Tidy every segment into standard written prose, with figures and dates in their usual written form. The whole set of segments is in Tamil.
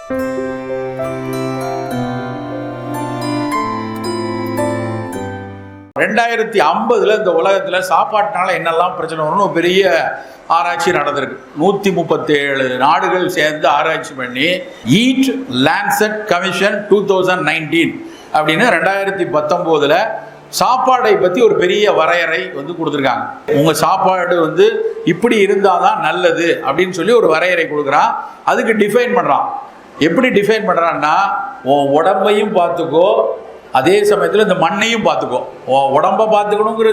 2050 இந்த உலகத்தில் சாப்பாட்டினால என்னெல்லாம் பிரச்சனை வரும்னு பெரிய ஆராய்ச்சி நடந்திருக்கு. 137 நாடுகள் சேர்ந்து ஆராய்ச்சி பண்ணி ஈட் லான்செட் கமிஷன் 2019 அப்படின்னு 2019 சாப்பாடை பற்றி ஒரு பெரிய வரையறை கொடுத்துருக்காங்க. உங்கள் சாப்பாடு இப்படி இருந்தால் தான் நல்லது அப்படின்னு சொல்லி ஒரு வரையறை கொடுக்குறான். அதுக்கு டிஃபைன் பண்ணுறான். எப்படி டிஃபைன் பண்ணுறான்னா, உன் உடம்பையும் பார்த்துக்கோ, அதே சமயத்தில் இந்த மண்ணையும் பார்த்துக்கோ. உடம்பை பார்த்துக்கணுங்கிற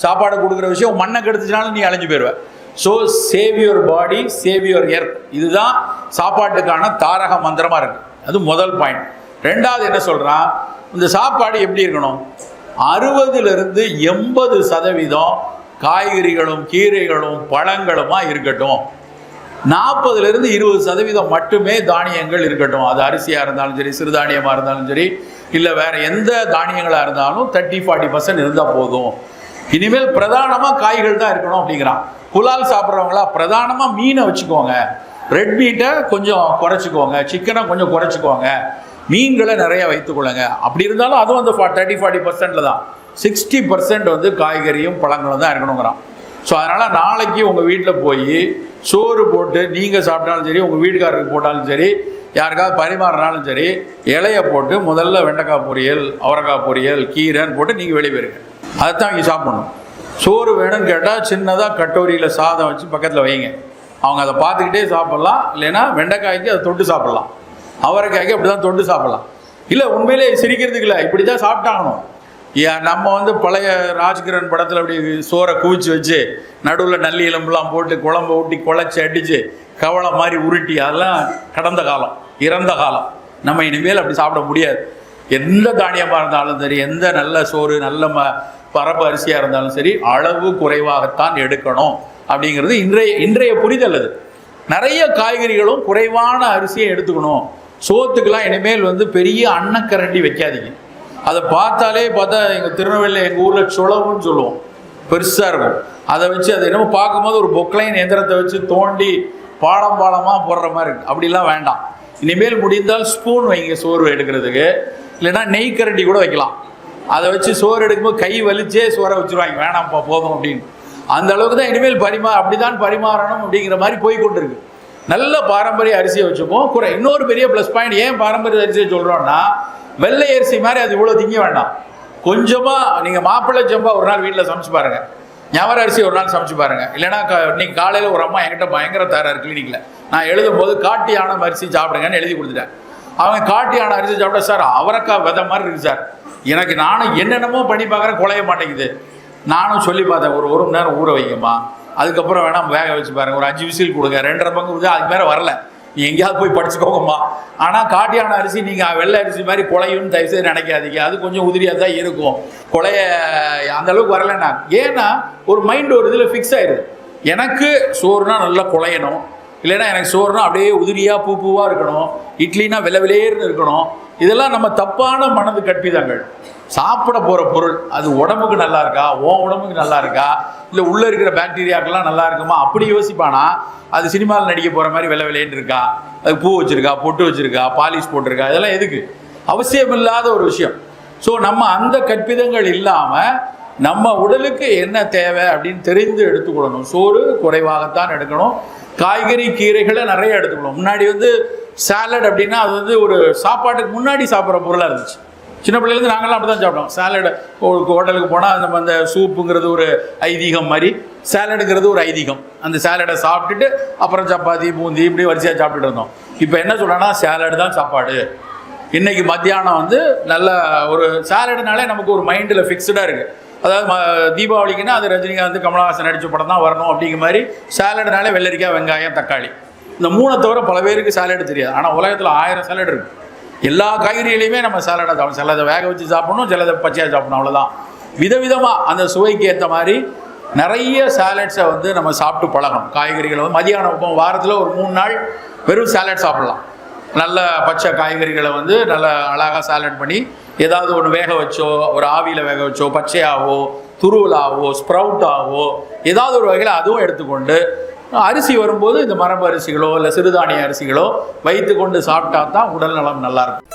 சாப்பாடு கொடுக்குற விஷயம் மண்ணை கெடுத்துச்சுனாலும் நீ அழிஞ்சு போயிடுவேன். So save your body, save your earth. இதுதான் சாப்பாட்டுக்கான தாரக மந்திரமாக இருக்குது. அது முதல் பாயிண்ட். ரெண்டாவது என்ன சொல்கிறான், இந்த சாப்பாடு எப்படி இருக்கணும், 60% 80% காய்கறிகளும் கீரைகளும் பழங்களுமா இருக்கட்டும், 40% 20% மட்டுமே தானியங்கள் இருக்கட்டும். அது அரிசியாக இருந்தாலும் சரி, சிறுதானியமாக இருந்தாலும் சரி, இல்லை வேறு எந்த தானியங்களாக இருந்தாலும் 30-40% இருந்தால் போதும். இனிமேல் பிரதானமாக காய்கள் தான் இருக்கணும் அப்படிங்கிறான். புலால் சாப்பிட்றவங்களா பிரதானமாக மீனை வச்சுக்கோங்க, ரெட் மீட்டை கொஞ்சம் குறைச்சிக்கோங்க, சிக்கனை கொஞ்சம் குறைச்சிக்கோங்க, மீன்களை நிறைய வைத்துக்கொள்ளுங்க. அப்படி இருந்தாலும் அதுவும் அந்த 30-40% தான். 60% காய்கறியும் பழங்களும் தான் இருக்கணுங்கிறான். ஸோ அதனால் நாளைக்கு உங்கள் வீட்டில் போய் சோறு போட்டு நீங்கள் சாப்பிட்டாலும் சரி, உங்கள் வீட்டுக்காரருக்கு போட்டாலும் சரி, யாருக்காவது பரிமாறினாலும் சரி, இலையை போட்டு முதல்ல வெண்டைக்காய் பொரியல், அவரைக்காய் பொரியல், கீரைன்னு போட்டு நீங்கள் வெளியே போயிருங்க. அதைத்தான் இங்கே சாப்பிடணும். சோறு வேணும்னு கேட்டால் சின்னதாக கட்டோரியில் சாதம் வச்சு பக்கத்தில் வைங்க. அவங்க அதை பார்த்துக்கிட்டே சாப்பிட்லாம். இல்லைன்னா வெண்டைக்காய்க்கு அதை தொட்டு சாப்பிட்லாம், அவரைக்காய்க்கு அப்படி தான் தொட்டு சாப்பிட்லாம். இல்லை உண்மையிலே சிரிக்கிறதுக்கு இல்லை, இப்படி தான் சாப்பிட்டாகணும். நம்ம பழைய ராஜ்கிரண் படத்தில் அப்படி சோறை குவிச்சு வச்சு நடுவில் நல்லி எலும்புலாம் போட்டு குழம்பு ஊட்டி குழச்சி அடித்து கவலை மாதிரி உருட்டி, அதெல்லாம் கடந்த காலம், இறந்த காலம். நம்ம இனிமேல் அப்படி சாப்பிட முடியாது. எந்த தானியமாக இருந்தாலும் சரி, எந்த நல்ல சோறு, நல்ல பரப்பு அரிசியாக இருந்தாலும் சரி, அளவு குறைவாகத்தான் எடுக்கணும் அப்படிங்கிறது இன்றைய புரிதல். அது நிறைய காய்கறிகளும் குறைவான அரிசியை எடுத்துக்கணும். சோத்துக்கெல்லாம் இனிமேல் பெரிய அன்னக்கரண்டி வைக்காதீங்க. அதை பார்த்தா எங்கள் திருநெல்வேலியில் எங்கள் ஊரில் சுளவுன்னு சொல்லுவோம், பெருசாக இருக்கும். அதை வச்சு அதை என்னமோ பார்க்கும்போது ஒரு பொக்லைன் எந்திரத்தை வச்சு தோண்டி பாலமாக போடுற மாதிரி இருக்குது. அப்படிலாம் வேண்டாம். இனிமேல் முடிந்தால் ஸ்பூன் வைங்க சோறு எடுக்கிறதுக்கு, இல்லைன்னா நெய் கரண்டி கூட வைக்கலாம். அதை வச்சு சோறு எடுக்கும்போது கை வலிச்சே சோறை வச்சுருவாங்க, வேணாம்ப்பா போதும் அப்படின்னு. அந்த அளவுக்கு தான் இனிமேல் அப்படி தான் பரிமாறணும் அப்படிங்கிற மாதிரி போய் கொண்டு இருக்கு. நல்ல பாரம்பரிய அரிசியை வச்சுப்போம். இன்னொரு பெரிய ப்ளஸ் பாயிண்ட், ஏன் பாரம்பரிய அரிசியை சொல்கிறோன்னா, வெள்ளை அரிசி மாதிரி அது இவ்வளோ திங்க வேண்டாம். கொஞ்சமாக நீங்கள் மாப்பிள்ளை சம்பா ஒரு நாள் வீட்டில் சமைச்சு பாருங்கள், ஞவர அரிசி ஒரு நாள் சமைச்சு பாருங்கள். இல்லைனா இன்னைக்கு காலையில் ஒரு அம்மா என்கிட்ட பயங்கர தயாராக கிளினிக்கில் நான் எழுதும் போது காட்டு யானை அரிசி சாப்பிடுங்கன்னு எழுதி கொடுத்துட்டேன். அவங்க காட்டு யானை அரிசி சாப்பிட்டா, சார் அவரைக்காய் விதை மாதிரி இருக்குது சார், எனக்கு நானும் என்னென்னமோ பண்ணி பார்க்குறேன், குலைய மாட்டேங்குது. நானும் சொல்லி பார்த்தேன், ஒரு மணி நேரம் ஊற வைக்குமா, அதுக்கப்புறம் வேணாம் வேக வச்சு பாருங்கள், ஒரு 5 விசில் கொடுங்க, 2.5 பங்கு அதுக்கு மேலே வரல, நீ எங்கேயாவது போய் படிச்சுக்கோங்கம்மா. ஆனால் காட்டியான அரிசி நீங்கள் வெள்ளை அரிசி மாதிரி குலையும்னு தயவுசெய்து நினைக்காதீங்க. அது கொஞ்சம் உதிரியாக தான் இருக்கும், குலைய அந்தளவுக்கு வரலைன்னா. ஏன்னா ஒரு மைண்ட் ஒரு இதில் ஃபிக்ஸ் ஆயிடுது, எனக்கு சோறுனா நல்லா குலையணும், இல்லைன்னா எனக்கு சோறுனா அப்படியே உதிரியாக பூவாக இருக்கணும், இட்லினா விலையிலேன்னு இருக்கணும். இதெல்லாம் நம்ம தப்பான மனது கற்பிதங்கள். சாப்பிட போகிற பொருள் அது உடம்புக்கு நல்லா இருக்கா, உடம்புக்கு நல்லா இருக்கா, இல்லை உள்ளே இருக்கிற பாக்டீரியாக்கெல்லாம் நல்லா இருக்குமா, அப்படி யோசிப்பானா அது சினிமாவில் நடிக்க போகிற மாதிரி விலைன்னு இருக்கா, அது பூ வச்சுருக்கா, பொட்டு வச்சுருக்கா, பாலிஷ் போட்டிருக்கா, இதெல்லாம் எதுக்கு, அவசியம் இல்லாத ஒரு விஷயம். ஸோ நம்ம அந்த கற்பிதங்கள் இல்லாமல் நம்ம உடலுக்கு என்ன தேவை அப்படின்னு தெரிந்து எடுத்துக்கொள்ளணும். சோறு குறைவாகத்தான் எடுக்கணும், காய்கறி கீரைகளை நிறைய எடுத்துக்கணும். முன்னாடி சாலட் அப்படின்னா அது ஒரு சாப்பாட்டுக்கு முன்னாடி சாப்பிட்ற பொருளாக இருந்துச்சு. சின்ன பிள்ளைலேருந்து நாங்கள்லாம் அப்படி தான் சாப்பிட்டோம். சாலட் ஹோட்டலுக்கு போனால் நம்ம அந்த சூப்புங்கிறது ஒரு ஐதீகம் மாதிரி, சாலடுங்கிறது ஒரு ஐதீகம். அந்த சாலடை சாப்பிட்டுட்டு அப்புறம் சப்பாத்தி பூந்தி இப்படி வரிசையாக சாப்பிட்டுட்டு இருந்தோம். இப்போ என்ன சொல்கிறேன்னா, சாலடு தான் சாப்பாடு. இன்றைக்கி மத்தியானம் நல்ல ஒரு சாலடுனாலே நமக்கு ஒரு மைண்டில் ஃபிக்ஸ்டாக இருக்குது. அதாவது தீபாவளிக்குன்னா அது ரஜினிகாந்த் கமலஹாசன் நடித்த படம் தான் வரணும் அப்படிங்கிற மாதிரி. சாலடுனாலே வெள்ளரிக்காய், வெங்காயம், தக்காளி, இந்த 3 தவிர பல பேருக்கு சாலடு தெரியாது. ஆனால் உலகத்தில் 1000 சாலடு இருக்குது. எல்லா காய்கறிகளையுமே நம்ம சாலடாக சாப்பிடணும். சிலதை வேக வச்சு சாப்பிடணும், சிலதை பச்சையாக சாப்பிடணும், அவ்வளோதான். விதவிதமாக அந்த சுவைக்கு ஏற்ற மாதிரி நிறைய சாலட்ஸை நம்ம சாப்பிட்டு பழகணும். காய்கறிகளை மதியானம் வாரத்தில் ஒரு 3 நாள் வெறும் சாலட் சாப்பிட்லாம். நல்ல பச்சை காய்கறிகளை நல்ல அழகாக சாலட் பண்ணி ஏதாவது ஒன்று வேக வச்சோ, ஒரு ஆவியில் வேக வச்சோ, பச்சையாகவோ, துருவலாகவோ, ஸ்ப்ரவுட்டாகவோ ஏதாவது ஒரு வகையில் அதுவும் எடுத்துக்கொண்டு அரிசி வரும்போது இந்த மரபு அரிசிகளோ இல்லை சிறுதானிய அரிசிகளோ வைத்து கொண்டு சாப்பிட்டா தான் உடல் நலம் நல்லா இருக்கும்.